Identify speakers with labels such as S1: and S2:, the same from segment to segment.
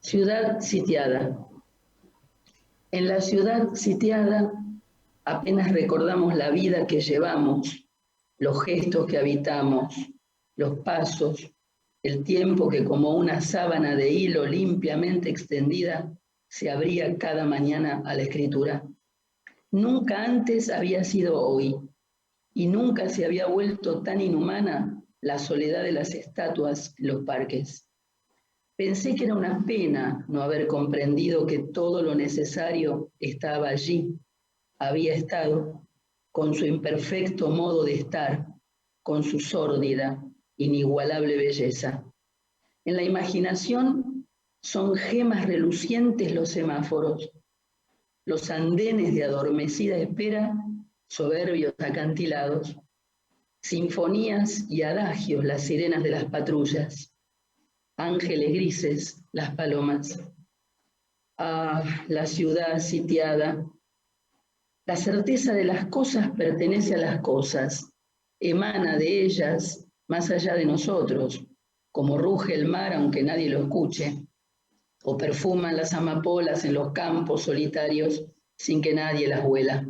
S1: Ciudad sitiada. En la ciudad sitiada apenas recordamos la vida que llevamos, los gestos que habitamos, los pasos, el tiempo que como una sábana de hilo limpiamente extendida se abría cada mañana a la escritura. Nunca antes había sido hoy, y nunca se había vuelto tan inhumana la soledad de las estatuas en los parques. Pensé que era una pena no haber comprendido que todo lo necesario estaba allí, había estado, con su imperfecto modo de estar, con su sórdida, inigualable belleza. En la imaginación son gemas relucientes los semáforos, los andenes de adormecida espera, soberbios acantilados, sinfonías y adagios las sirenas de las patrullas, ángeles grises las palomas. Ah, la ciudad sitiada. La certeza de las cosas pertenece a las cosas, emana de ellas más allá de nosotros, como ruge el mar aunque nadie lo escuche, o perfuman las amapolas en los campos solitarios sin que nadie las huela.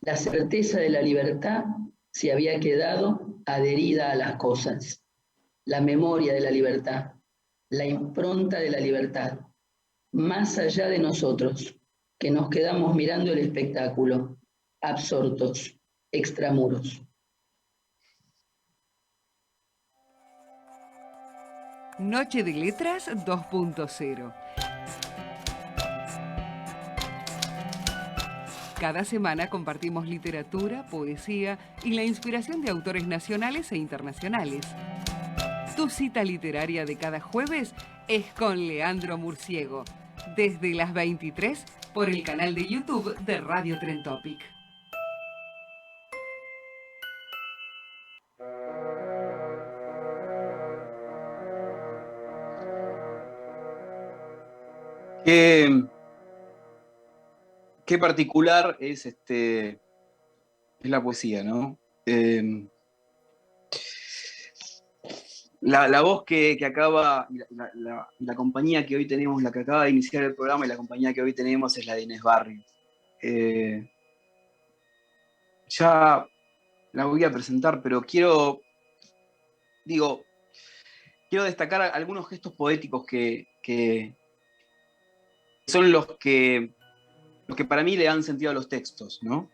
S1: La certeza de la libertad se había quedado adherida a las cosas, la memoria de la libertad, la impronta de la libertad, más allá de nosotros, que nos quedamos mirando el espectáculo, absortos, extramuros.
S2: Noche de Letras 2.0. Cada semana compartimos literatura, poesía y la inspiración de autores nacionales e internacionales. Tu cita literaria de cada jueves es con Leandro Murciego, desde las 23 por el canal de YouTube de Radio Tren Topic.
S3: Qué particular es la poesía, ¿no? La voz que acaba, la compañía que hoy tenemos, la que acaba de iniciar el programa y la compañía que hoy tenemos es la de Inés Barrio. Ya la voy a presentar, pero quiero destacar algunos gestos poéticos que son los que para mí le dan sentido a los textos, ¿no?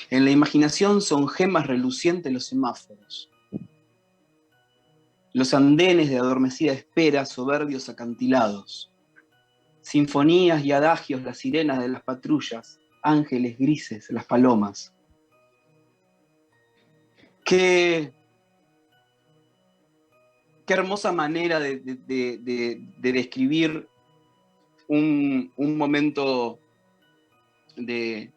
S3: En la imaginación son gemas relucientes los semáforos, los andenes de adormecida espera, soberbios acantilados, sinfonías y adagios las sirenas de las patrullas, ángeles grises las palomas. Qué hermosa manera de describir un momento de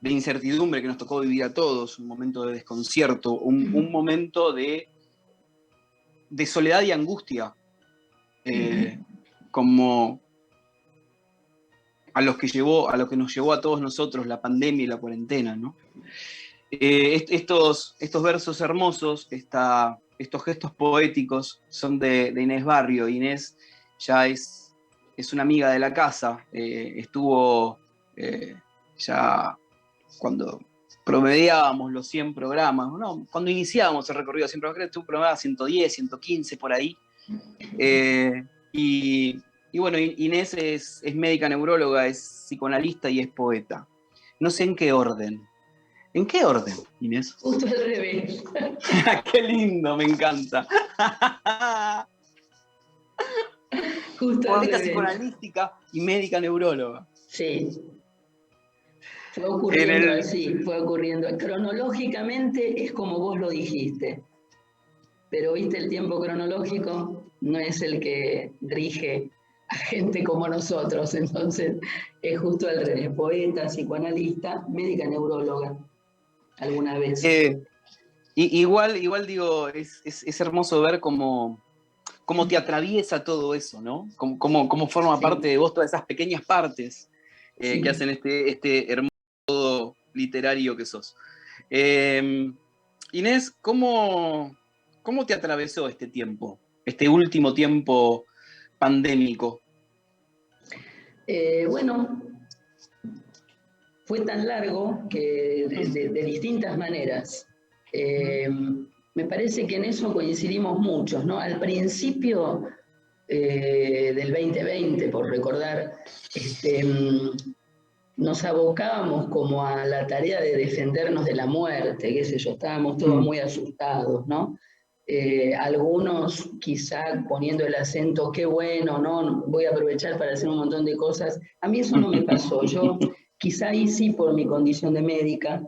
S3: incertidumbre que nos tocó vivir a todos, un momento de desconcierto, un momento de soledad y angustia, como a lo que nos llevó a todos nosotros la pandemia y la cuarentena, ¿no? Estos versos hermosos, estos gestos poéticos son de Inés Barrio. Inés ya es una amiga de la casa, estuvo ya cuando promediábamos los 100 programas, ¿no? Cuando iniciábamos el recorrido de 100 programas, estuvo promediada 110, 115, por ahí. Y bueno, Inés es médica neuróloga, es psicoanalista y es poeta. No sé en qué orden. ¿En qué orden, Inés?
S1: Justo al revés.
S3: ¡Qué lindo! Me encanta.
S1: Justo
S3: Poeta
S1: al revés.
S3: psicoanalística y médica neuróloga.
S1: Sí. Fue ocurriendo así, fue ocurriendo. Cronológicamente es como vos lo dijiste. Pero viste, el tiempo cronológico no es el que rige a gente como nosotros, entonces es justo al revés, poeta, psicoanalista, médica neuróloga, alguna vez.
S3: Igual digo, es hermoso ver cómo te atraviesa todo eso, ¿no? Cómo forma parte de vos todas esas pequeñas partes que hacen este hermoso literario que sos. Inés, ¿cómo te atravesó este tiempo? Este último tiempo pandémico?
S1: Bueno, fue tan largo que de distintas maneras. Me parece que en eso coincidimos muchos, ¿no? Al principio del 2020, por recordar, nos abocábamos como a la tarea de defendernos de la muerte, qué sé yo, estábamos todos muy asustados, ¿no? Algunos quizá poniendo el acento, qué bueno, ¿no? Voy a aprovechar para hacer un montón de cosas. A mí eso no me pasó. Yo quizá ahí sí, por mi condición de médica,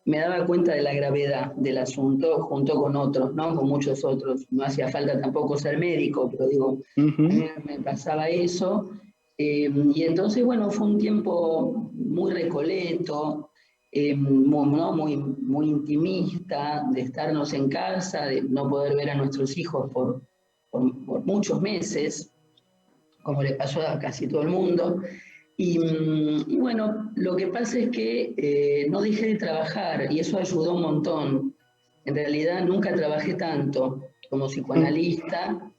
S1: me daba cuenta de la gravedad del asunto junto con otros, ¿no? Con muchos otros. No hacía falta tampoco ser médico, pero digo, a mí me pasaba eso. Y entonces, bueno, fue un tiempo muy recoleto, muy intimista, de estarnos en casa, de no poder ver a nuestros hijos por muchos meses, como le pasó a casi todo el mundo. Y bueno, lo que pasa es que no dejé de trabajar y eso ayudó un montón. En realidad nunca trabajé tanto como psicoanalista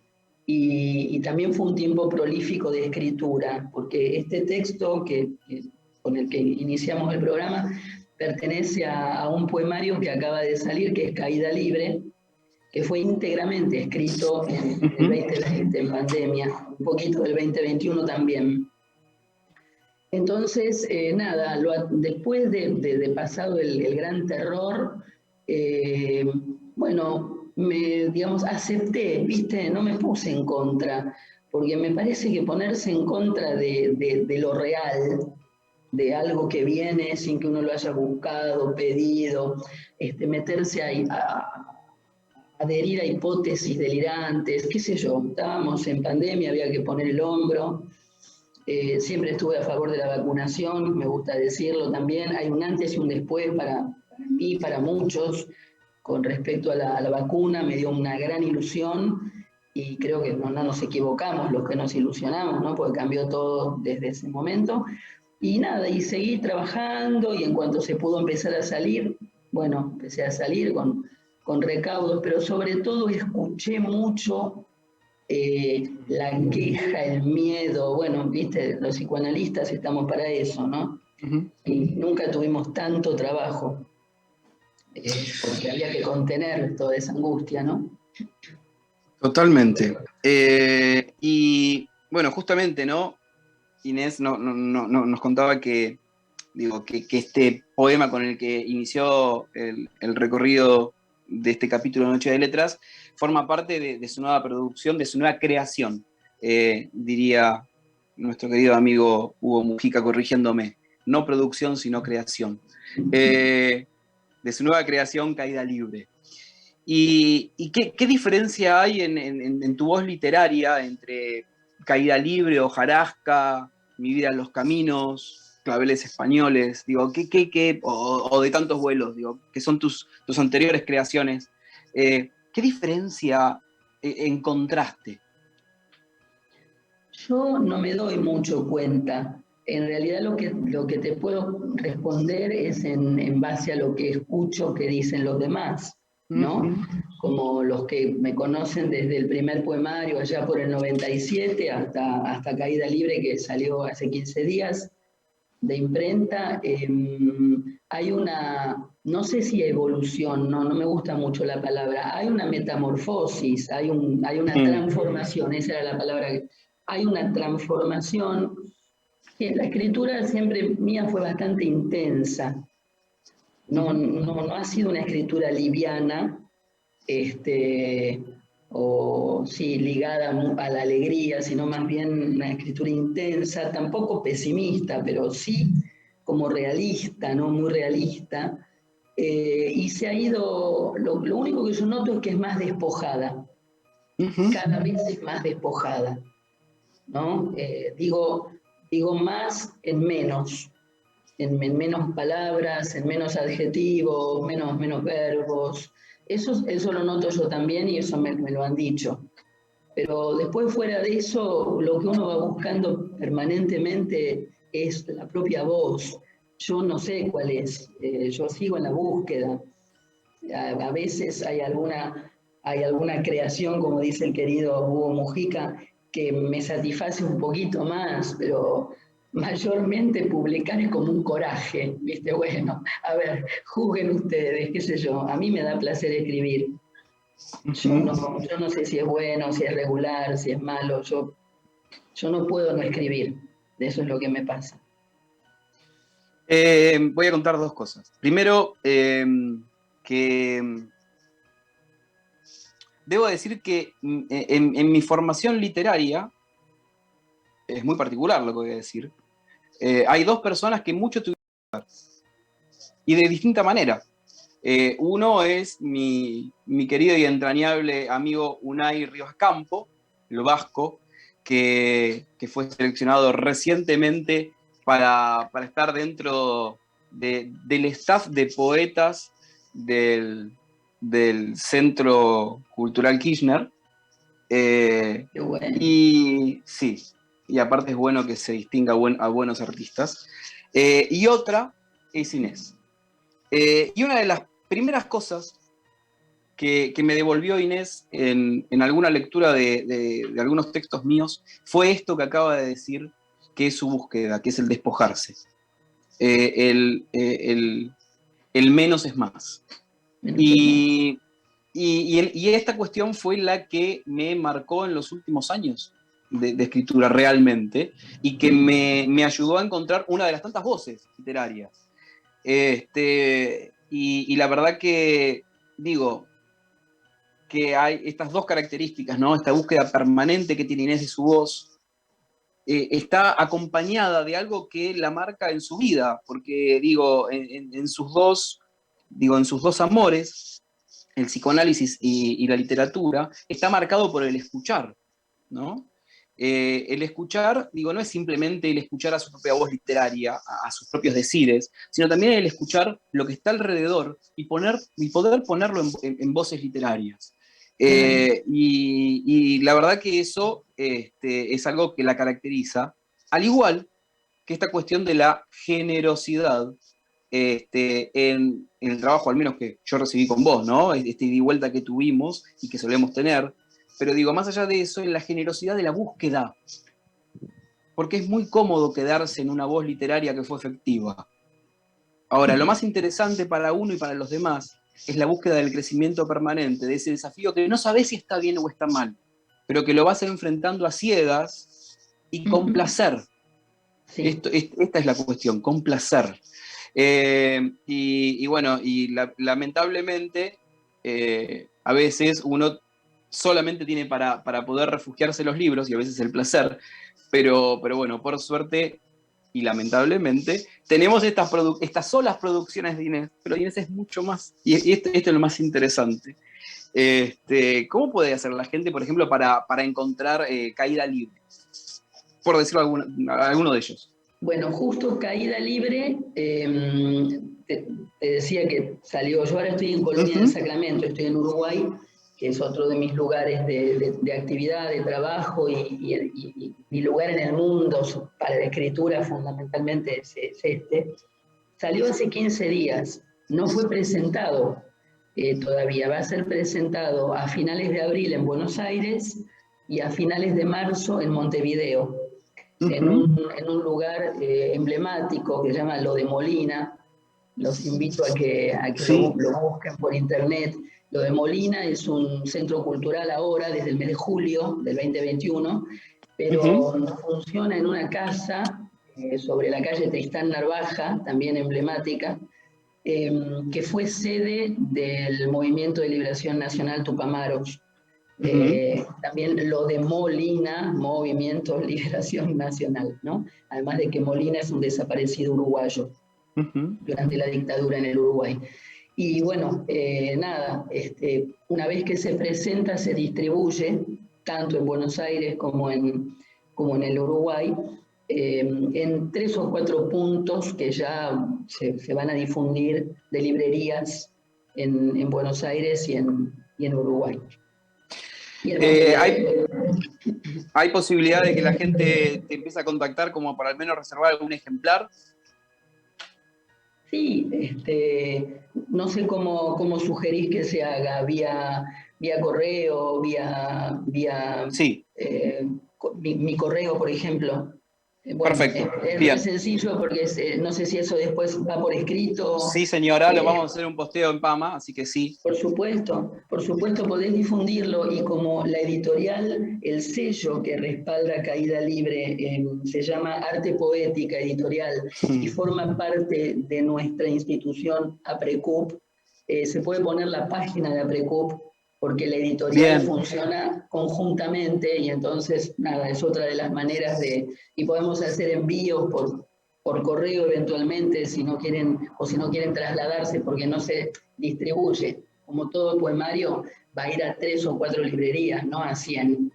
S1: y también fue un tiempo prolífico de escritura, porque este texto con el que iniciamos el programa pertenece a un poemario que acaba de salir, que es Caída Libre, que fue íntegramente escrito en el 2020, en pandemia, un poquito del 2021 también. Entonces, nada, después de pasado el gran terror, bueno, digamos, acepté, ¿viste? No me puse en contra, porque me parece que ponerse en contra de lo real, de algo que viene sin que uno lo haya buscado, pedido, meterse a adherir a hipótesis delirantes, qué sé yo, estábamos en pandemia, había que poner el hombro. Siempre estuve a favor de la vacunación, me gusta decirlo también. Hay un antes y un después para mí, para muchos, con respecto a la vacuna. Me dio una gran ilusión y creo que no nos equivocamos los que nos ilusionamos, ¿no? Porque cambió todo desde ese momento. Y nada, y seguí trabajando y en cuanto se pudo empezar a salir, bueno, empecé a salir con recaudos, pero sobre todo escuché mucho la queja, el miedo. Bueno, viste, los psicoanalistas estamos para eso, ¿no? Y nunca tuvimos tanto trabajo, porque había que contener toda esa angustia, ¿no?
S3: Totalmente. Y bueno, justamente, ¿no? Inés nos contaba que, digo, que este poema con el que inició el recorrido de este capítulo de Noche de Letras forma parte de su nueva producción, de su nueva creación, diría nuestro querido amigo Hugo Mujica corrigiéndome, no producción sino creación, de su nueva creación Caída Libre. ¿Y qué diferencia hay en tu voz literaria entre Caída Libre, Hojarasca, Mi vida en los caminos, Claveles españoles, digo, o de tantos vuelos, digo, que son tus anteriores creaciones? ¿Qué diferencia encontraste?
S1: Yo no me doy mucho cuenta. En realidad lo que te puedo responder es en base a lo que escucho que dicen los demás, ¿no? Como los que me conocen desde el primer poemario, allá por el 97, hasta Caída Libre, que salió hace 15 días de imprenta. Hay una, no sé si evolución, no me gusta mucho la palabra, hay una metamorfosis, hay una transformación, esa era la palabra. Hay una transformación. La escritura siempre mía fue bastante intensa. No ha sido una escritura liviana, o sí, ligada a la alegría, sino más bien una escritura intensa, tampoco pesimista, pero sí como realista, ¿no? Muy realista. Y se ha ido, lo único que yo noto es que es más despojada. Cada vez es más despojada, ¿no? Digo más en menos. En menos palabras, en menos adjetivos, menos verbos. Eso lo noto yo también y eso me lo han dicho. Pero después, fuera de eso, lo que uno va buscando permanentemente es la propia voz. Yo no sé cuál es, yo sigo en la búsqueda. A veces hay alguna creación, como dice el querido Hugo Mujica, que me satisface un poquito más, pero mayormente publicar es como un coraje, ¿viste? Bueno, a ver, juzguen ustedes, qué sé yo, a mí me da placer escribir. Yo no sé si es bueno, si es regular, si es malo, yo no puedo no escribir, de eso es lo que me pasa.
S3: Voy a contar dos cosas. Primero, que debo decir que en mi formación literaria, es muy particular lo que voy a decir, hay dos personas que mucho tuvieron que ver, y de distinta manera. Uno es mi querido y entrañable amigo Unai Rivas Campo, el vasco, que fue seleccionado recientemente para estar dentro del staff de poetas del Centro Cultural Kirchner.
S1: Qué bueno.
S3: Y sí, y aparte es bueno que se distinga a buenos artistas. Y otra es Inés. Y una de las primeras cosas que me devolvió Inés en alguna lectura de algunos textos míos fue esto que acaba de decir, que es su búsqueda, que es el despojarse. El menos es más. Y esta cuestión fue la que me marcó en los últimos años de escritura realmente, y que me ayudó a encontrar una de las tantas voces literarias. Y la verdad que, digo, que hay estas dos características, ¿no? Esta búsqueda permanente que tiene Inés de su voz, está acompañada de algo que la marca en su vida, porque, digo, en sus dos amores, el psicoanálisis y la literatura, está marcado por el escuchar, ¿no? El escuchar, digo, no es simplemente el escuchar a su propia voz literaria, a sus propios decires, sino también el escuchar lo que está alrededor y poder ponerlo en voces literarias. Y la verdad que eso es algo que la caracteriza, al igual que esta cuestión de la generosidad en el trabajo, al menos que yo recibí con vos, ¿no? Ida y vuelta que tuvimos y que solemos tener. Pero digo, más allá de eso, en la generosidad de la búsqueda, porque es muy cómodo quedarse en una voz literaria que fue efectiva. Ahora, lo más interesante para uno y para los demás es la búsqueda del crecimiento permanente, de ese desafío que no sabes si está bien o está mal, pero que lo vas enfrentando a ciegas y con placer. Sí. Esta es la cuestión, con placer. Y bueno, lamentablemente, a veces uno solamente tiene para poder refugiarse en los libros y a veces el placer, pero bueno, por suerte y lamentablemente, tenemos estas solas producciones de Inés, pero Inés es mucho más, y esto es lo más interesante. ¿Cómo puede hacer la gente, por ejemplo, para encontrar Caída Libre? Por decirlo alguno de ellos.
S1: Bueno, justo Caída Libre, te decía que salió, yo ahora estoy en Colonia del Sacramento, estoy en Uruguay, que es otro de mis lugares de actividad, de trabajo, y mi lugar en el mundo para la escritura fundamentalmente es este. Salió hace 15 días, no fue presentado todavía, va a ser presentado a finales de abril en Buenos Aires y a finales de marzo en Montevideo. En un lugar emblemático que se llama Lo de Molina. Los invito a que sí. lo busquen por internet. Lo de Molina es un centro cultural ahora, desde el mes de julio del 2021, pero funciona en una casa sobre la calle Tristán Narvaja, también emblemática, que fue sede del Movimiento de Liberación Nacional Tupamaros. También lo de Molina, Movimiento de Liberación Nacional, ¿no? Además de que Molina es un desaparecido uruguayo durante la dictadura en el Uruguay. Y bueno, nada, una vez que se presenta, se distribuye, tanto en Buenos Aires como en el Uruguay, en 3 o 4 puntos que ya se van a difundir de librerías en Buenos Aires y en Uruguay.
S3: ¿Hay posibilidad de que la gente te empiece a contactar como para al menos reservar algún ejemplar?
S1: Sí, no sé cómo sugerís que se haga, vía correo, vía
S3: sí.
S1: mi correo, por ejemplo. Bueno,
S3: Perfecto.
S1: es
S3: Bien.
S1: muy sencillo porque no sé si eso después va por escrito.
S3: Sí, señora, lo vamos a hacer un posteo en PAMA, así que sí.
S1: Por supuesto, podés difundirlo y como la editorial, el sello que respalda Caída Libre se llama Arte Poética Editorial y forma parte de nuestra institución APRECUP, se puede poner la página de APRECUP porque la editorial funciona conjuntamente y entonces, nada, es otra de las maneras y podemos hacer envíos por correo eventualmente si no quieren trasladarse porque no se distribuye. Como todo poemario va a ir a 3 o 4 librerías, no a 100.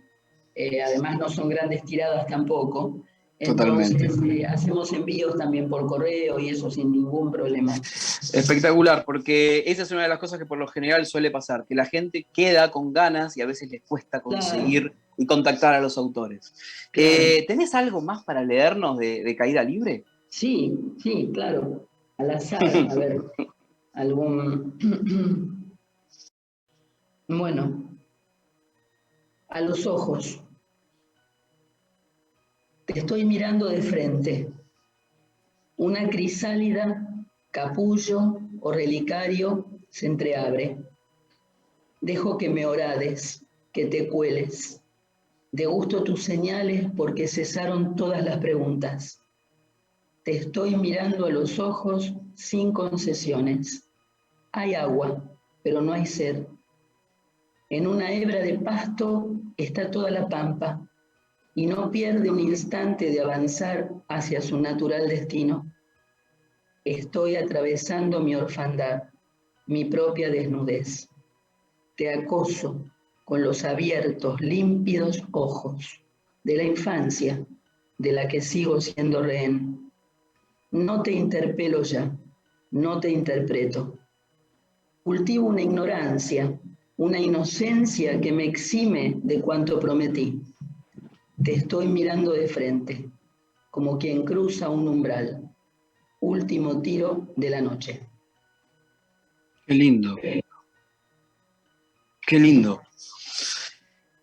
S1: Además no son grandes tiradas tampoco. Entonces hacemos envíos también por correo y eso sin ningún problema.
S3: Espectacular, porque esa es una de las cosas que por lo general suele pasar, que la gente queda con ganas y a veces les cuesta conseguir y contactar a los autores. Claro. ¿Tenés algo más para leernos de Caída Libre?
S1: Sí, claro. Al azar, a ver, algún... Bueno, a los ojos. Te estoy mirando de frente. Una crisálida, capullo o relicario se entreabre. Dejo que me horades, que te cueles. Degusto tus señales porque cesaron todas las preguntas. Te estoy mirando a los ojos sin concesiones. Hay agua, pero no hay sed. En una hebra de pasto está toda la pampa y no pierde un instante de avanzar hacia su natural destino. Estoy atravesando mi orfandad, mi propia desnudez. Te acoso con los abiertos, límpidos ojos de la infancia, de la que sigo siendo rehén. No te interpelo ya, no te interpreto. Cultivo una ignorancia, una inocencia que me exime de cuanto prometí. Te estoy mirando de frente, como quien cruza un umbral. Último tiro de la noche.
S3: Qué lindo. Qué lindo.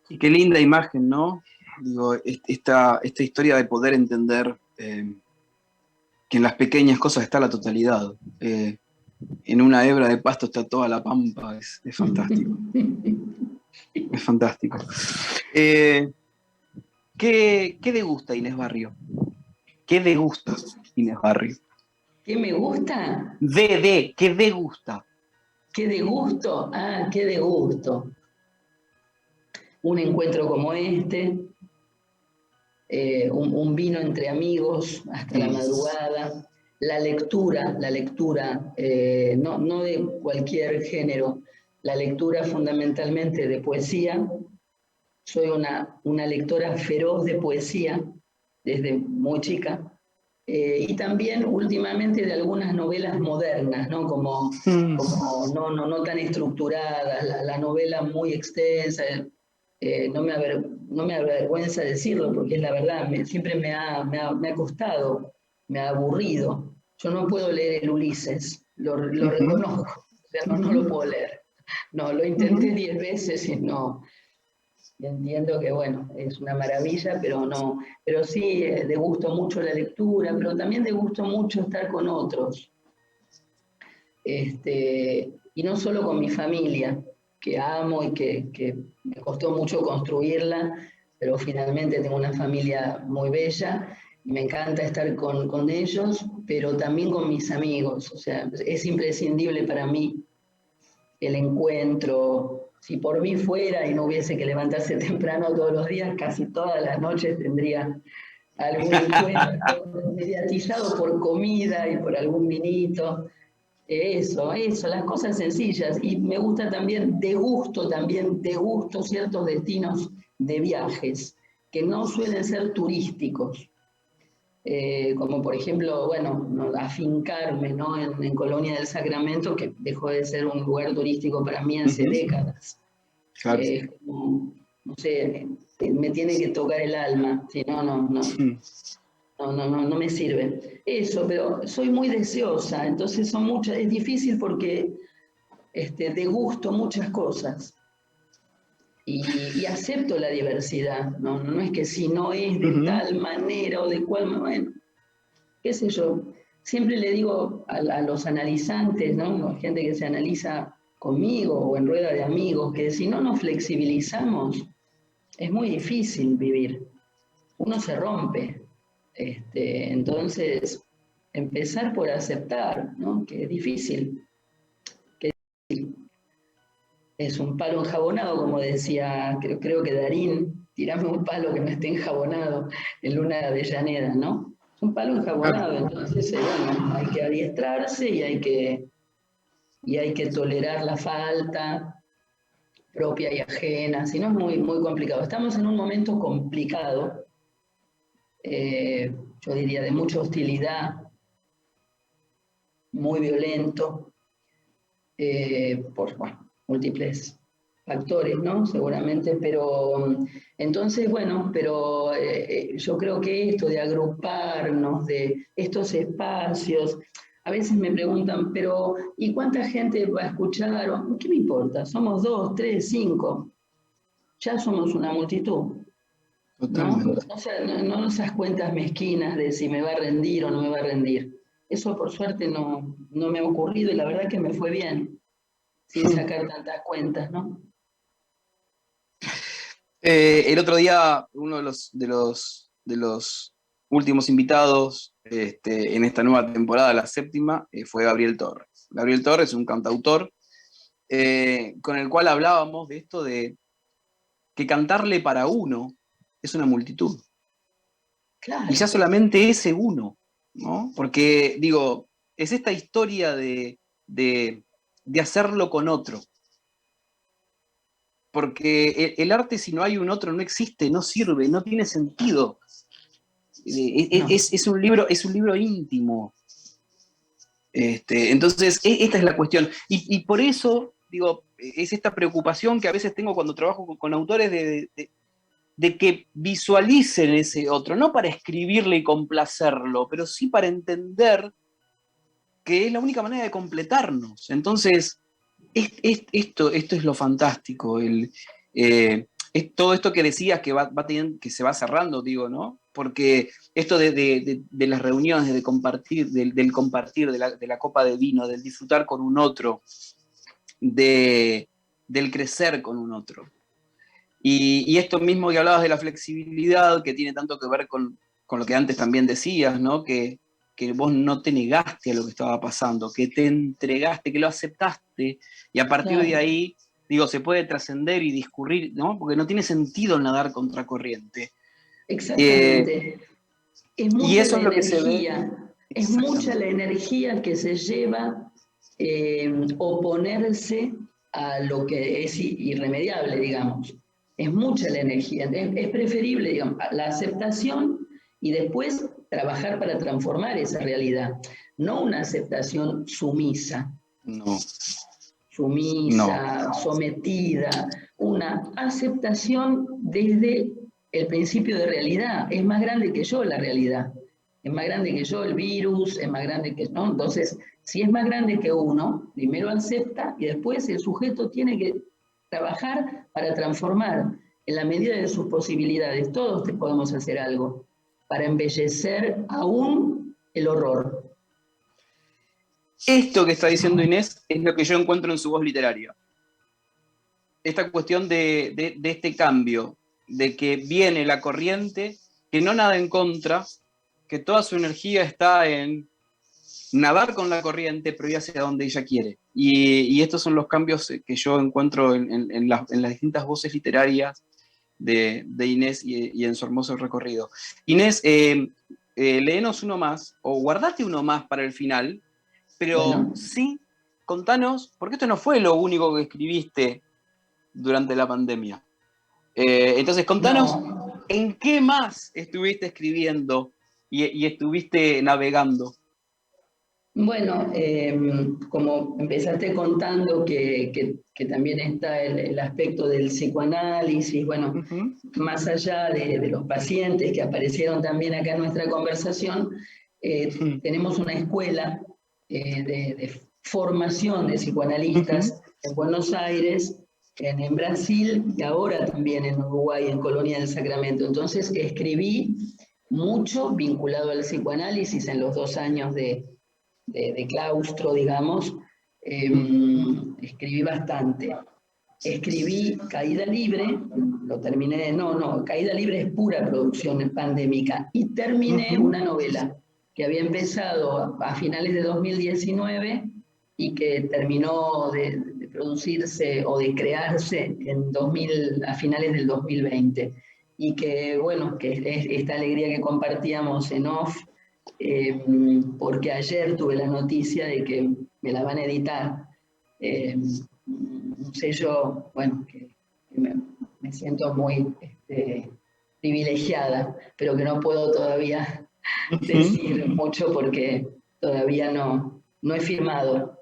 S3: Y qué linda imagen, ¿no? Digo, esta historia de poder entender que en las pequeñas cosas está la totalidad. En una hebra de pasto está toda la pampa, es fantástico. Es fantástico. ¿Qué degusta Inés Barrio? ¿Qué degusta Inés Barrio?
S1: ¿Qué me gusta?
S3: ¿Qué degusta?
S1: ¿Qué degusto? Ah, qué degusto. Un encuentro como este, un vino entre amigos hasta la madrugada, la lectura, no de cualquier género, la lectura fundamentalmente de poesía. Soy una lectora feroz de poesía desde muy chica, y también últimamente de algunas novelas modernas, ¿no? Como no tan estructuradas, la novela muy extensa. No me avergüenza decirlo porque es la verdad, siempre me ha costado, me ha aburrido. Yo no puedo leer el Ulises, lo reconozco, o sea, no lo puedo leer. No, lo intenté 10 veces y no. Entiendo que, bueno, es una maravilla, pero sí degusto mucho la lectura, pero también degusto mucho estar con otros. Y no solo con mi familia, que amo y que me costó mucho construirla, pero finalmente tengo una familia muy bella, y me encanta estar con ellos, pero también con mis amigos. O sea, es imprescindible para mí el encuentro. Si por mí fuera y no hubiese que levantarse temprano todos los días, casi todas las noches tendría algún encuentro mediatizado por comida y por algún vinito. Eso, las cosas sencillas. Y me gusta también, degusto ciertos destinos de viajes que no suelen ser turísticos. Como por ejemplo, bueno, afincarme, ¿no? en Colonia del Sacramento, que dejó de ser un lugar turístico para mí hace décadas.
S3: Claro.
S1: Como, no sé, me tiene que tocar el alma, si no, no me sirve. Eso, pero soy muy deseosa, entonces es difícil porque degusto muchas cosas. y acepto la diversidad, ¿no? No es que si no es de tal manera o de cual, bueno, qué sé yo. Siempre le digo a los analizantes, ¿no? Gente que se analiza conmigo o en rueda de amigos, que si no nos flexibilizamos, es muy difícil vivir. Uno se rompe. Entonces, empezar por aceptar, ¿no? Que es difícil. Que es un palo enjabonado, como decía, creo que Darín, tirame un palo que no esté enjabonado en Luna de Avellaneda, ¿no? Es un palo enjabonado, entonces, bueno, hay que adiestrarse y hay que tolerar la falta propia y ajena, si no es muy, muy complicado. Estamos en un momento complicado, yo diría de mucha hostilidad, muy violento, por bueno, múltiples factores, ¿no? Seguramente, pero entonces, bueno, pero yo creo que esto de agruparnos, de estos espacios, a veces me preguntan, pero ¿y cuánta gente va a escuchar? ¿Qué me importa? Somos 2, 3, 5. Ya somos una multitud. ¿No? O sea, no esas cuentas mezquinas de si me va a rendir o no me va a rendir. Eso por suerte no me ha ocurrido y la verdad que me fue bien, sin sacar tantas cuentas, ¿no?
S3: El otro día, uno de los últimos invitados en esta nueva temporada, la séptima, fue Gabriel Torres. Gabriel Torres es un cantautor con el cual hablábamos de esto de que cantarle para uno es una multitud.
S1: Claro.
S3: Y ya solamente ese uno, ¿no? Porque, digo, es esta historia de hacerlo con otro. Porque el arte, si no hay un otro, no existe, no sirve, no tiene sentido. Es un libro íntimo. Entonces, esta es la cuestión. Y por eso, digo, es esta preocupación que a veces tengo cuando trabajo con autores de que visualicen ese otro, no para escribirle y complacerlo, pero sí para entender que es la única manera de completarnos. Entonces, esto es lo fantástico, es todo esto que decías que se va cerrando, digo, ¿no? Porque esto de las reuniones, de compartir, del compartir, de la copa de vino, del disfrutar con un otro, del crecer con un otro. Y esto mismo que hablabas de la flexibilidad, que tiene tanto que ver con lo que antes también decías, ¿no? Que vos no te negaste a lo que estaba pasando, que te entregaste, que lo aceptaste, y a partir de ahí, digo, se puede trascender y discurrir, ¿no? Porque no tiene sentido nadar contracorriente.
S1: Exactamente. Es mucha
S3: y eso
S1: la
S3: es lo que se ve.
S1: Es mucha la energía que se lleva oponerse a lo que es irremediable, digamos. Es mucha la energía. Es preferible, digamos, la aceptación y después trabajar para transformar esa realidad. No una aceptación sumisa.
S3: No.
S1: Sumisa, sometida. Una aceptación desde el principio de realidad. Es más grande que yo la realidad. Es más grande que yo el virus, es más grande que... ¿no? Entonces, si es más grande que uno, primero acepta y después el sujeto tiene que trabajar para transformar en la medida de sus posibilidades. Todos podemos hacer algo para embellecer aún el horror.
S3: Esto que está diciendo Inés es lo que yo encuentro en su voz literaria. Esta cuestión de este cambio, de que viene la corriente, que no nada en contra, que toda su energía está en nadar con la corriente, pero ir hacia donde ella quiere. Y estos son los cambios que yo encuentro en las distintas voces literarias de Inés y en su hermoso recorrido. Inés, léenos uno más, o guardate uno más para el final, pero bueno, sí, contanos, porque esto no fue lo único que escribiste durante la pandemia. Entonces, contanos en qué más estuviste escribiendo y estuviste navegando.
S1: Bueno, como empezaste contando que también está el aspecto del psicoanálisis, bueno, más allá de los pacientes que aparecieron también acá en nuestra conversación, tenemos una escuela de formación de psicoanalistas en Buenos Aires en Brasil y ahora también en Uruguay, en Colonia del Sacramento. Entonces escribí mucho vinculado al psicoanálisis en los 2 años de claustro, digamos. Escribí bastante. Escribí Caída Libre, lo terminé, Caída Libre es pura producción pandémica, y terminé una novela que había empezado a finales de 2019 y que terminó de producirse o de crearse a finales del 2020. Y que, bueno, que es esta alegría que compartíamos en off, porque ayer tuve la noticia de que me la van a editar. Un sello, bueno, que me siento muy privilegiada, pero que no puedo todavía decir mucho porque todavía no he firmado.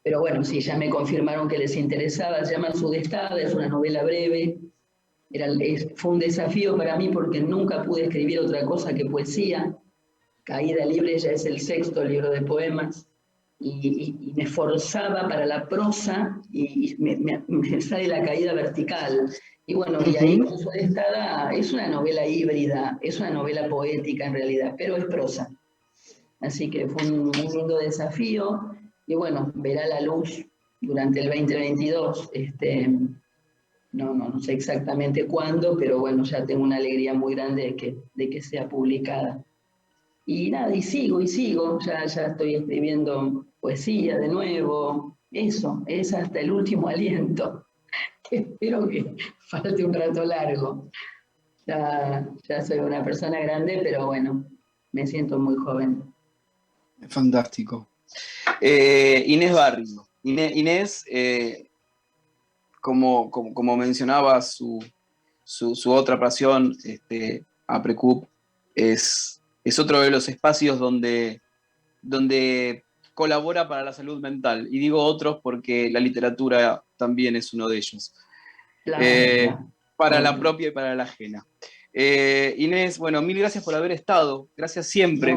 S1: Pero bueno, sí, ya me confirmaron que les interesaba. Se llama Sudestada, es una novela breve. Fue un desafío para mí porque nunca pude escribir otra cosa que poesía. Caída Libre ya es el 6º libro de poemas. Y me forzaba para la prosa y me sale la caída vertical. Y bueno, y ahí con Sudestada es una novela híbrida, es una novela poética en realidad, pero es prosa. Así que fue un muy lindo desafío y bueno, verá la luz durante el 2022. No sé exactamente cuándo, pero bueno, ya tengo una alegría muy grande de que sea publicada. Y nada, y sigo, ya estoy escribiendo poesía de nuevo, eso, es hasta el último aliento, que espero que falte un rato largo. Ya soy una persona grande, pero bueno, me siento muy joven.
S3: Fantástico. Inés Barrio. Inés, como mencionaba su otra pasión, APRECUP, es otro de los espacios donde colabora para la salud mental. Y digo otros porque la literatura también es uno de ellos. Para la propia y para la ajena. Inés, bueno, mil gracias por haber estado. Gracias siempre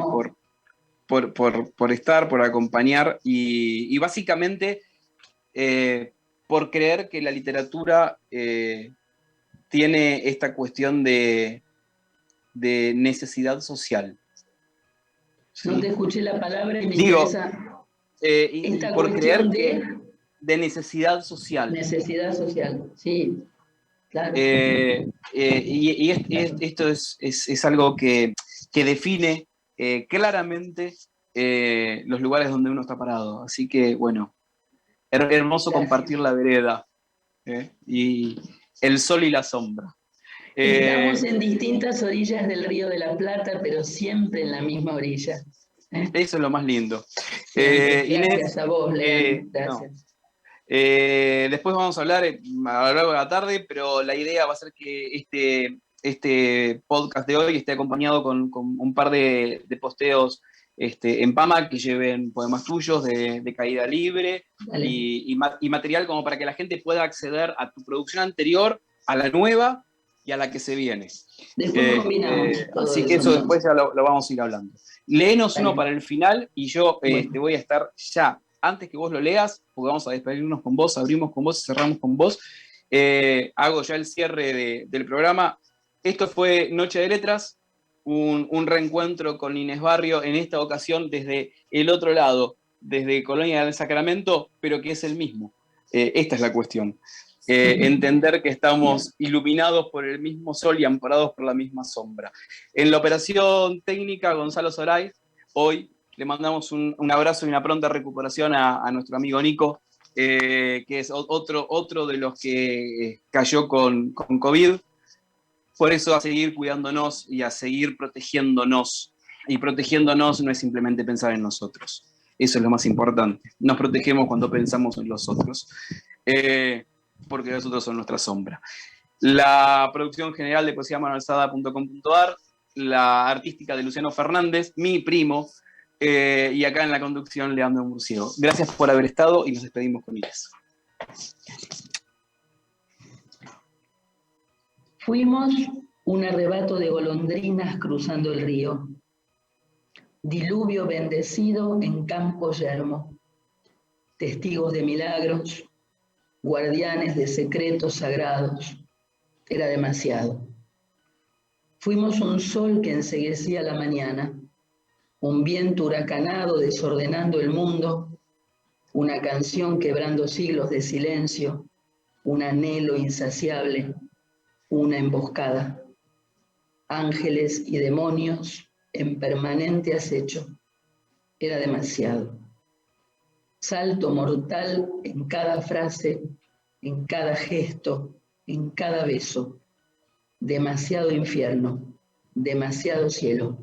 S3: por estar, por acompañar y básicamente por creer que la literatura tiene esta cuestión de necesidad social. ¿Sí?
S1: No te escuché la palabra y me interesa
S3: esta por creer de necesidad social.
S1: Necesidad social, sí, claro.
S3: Esto es algo que define claramente los lugares donde uno está parado. Así que, bueno, hermoso compartir la vereda y el sol y la sombra.
S1: Estamos en distintas orillas del Río de la Plata, pero siempre en la misma orilla.
S3: Eso es lo más lindo.
S1: Gracias
S3: Inés,
S1: a vos, Leandro. Gracias.
S3: Después vamos a hablar a lo largo de la tarde, pero la idea va a ser que este podcast de hoy esté acompañado con un par de posteos en PAMA que lleven poemas tuyos de Caída Libre y material como para que la gente pueda acceder a tu producción anterior, a la nueva y a la que se viene.
S1: Después combinamos todo
S3: así que eso después ya lo vamos a ir hablando. Léenos uno para el final y yo voy a estar ya, antes que vos lo leas, porque vamos a despedirnos con vos, abrimos con vos y cerramos con vos. Hago ya el cierre del programa. Esto fue Noche de Letras, un reencuentro con Inés Barrio, en esta ocasión desde el otro lado, desde Colonia del Sacramento, pero que es el mismo. Esta es la cuestión. Entender que estamos iluminados por el mismo sol y amparados por la misma sombra. En la operación técnica, Gonzalo Soray. Hoy le mandamos un abrazo y una pronta recuperación a nuestro amigo Nico, que es otro de los que cayó con COVID. Por eso a seguir cuidándonos y a seguir protegiéndonos. Y protegiéndonos no es simplemente pensar en nosotros. Eso es lo más importante. Nos protegemos cuando pensamos en los otros. Porque los otros son nuestra sombra. La producción general de poesiamanualzada.com.ar, la artística de Luciano Fernández, mi primo, y acá en la conducción Leandro Murciego. Gracias por haber estado y nos despedimos con Inés.
S1: Fuimos un arrebato de golondrinas cruzando el río. Diluvio bendecido en campo yermo. Testigos de milagros, guardianes de secretos sagrados. Era demasiado. Fuimos un sol que enceguecía la mañana, un viento huracanado desordenando el mundo, una canción quebrando siglos de silencio, un anhelo insaciable, una emboscada. Ángeles y demonios en permanente acecho. Era demasiado. Salto mortal en cada frase, en cada gesto, en cada beso. Demasiado infierno, demasiado cielo.